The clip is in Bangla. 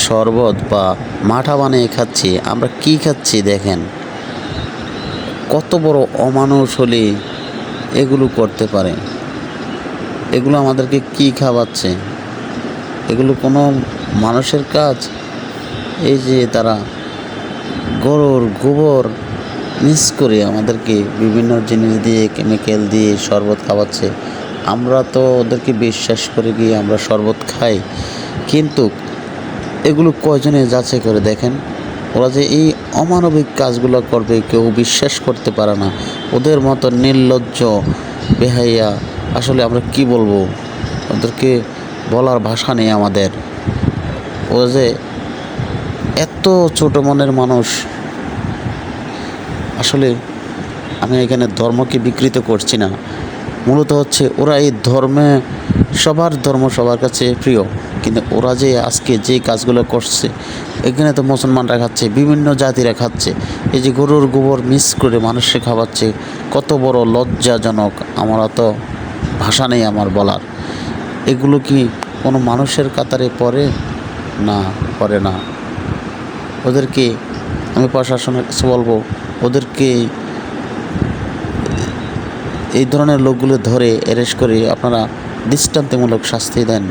শরবত বা মাঠা বানিয়ে খাচ্ছি, আমরা কি খাচ্ছি দেখেন। কত বড় অমানুষ হলে এগুলো করতে পারে? এগুলো আমাদেরকে কি খাওয়াচ্ছে? এগুলো কোনো মানুষের কাজ? এই যে তারা গরুর গোবর মিক্স করে আমাদেরকে বিভিন্ন জিনিস দিয়ে, কেমিক্যাল দিয়ে শরবত খাওয়াচ্ছে। আমরা তো ওদেরকে বিশ্বাস করে গিয়ে আমরা শরবত খাই, কিন্তু এগুলো কয়জনে যাচাই করে দেখেন? ওরা যে এই অমানবিক কাজগুলো করবে কেউ বিশ্বাস করতে পারে না। ওদের মতো নির্লজ্জ বেহাইয়া, আসলে আমরা কি বলবো? ওদেরকে বলার ভাষা নেই আমাদের। ও যে এত ছোট মনের মানুষ। আসলে আমি এখানে ধর্মকে বিকৃত করছি না, মূলত হচ্ছে ওরা এই ধর্মে, সবার ধর্ম সবার কাছে প্রিয়, কিন্তু ওরা যে আজকে যে কাজগুলো করছে, এখানে তো মুসলমানরা খাচ্ছে, বিভিন্ন জাতিরা খাচ্ছে। এই যে গরুর গোবর মিক্স করে মানুষকে খাওয়াচ্ছে, কত বড় লজ্জাজনক! আমরা তো ভাষা নেই আমার বলার। এগুলো কি কোনো মানুষের কাতারে পড়ে? না, পড়ে না। ওদেরকে আমি প্রশাসনের কাছে বলবো, ওদেরকে এই ধরনের লোকগুলো ধরে অ্যারেস্ট করে আপনারা দৃষ্টান্তমূলক শাস্তি দেন।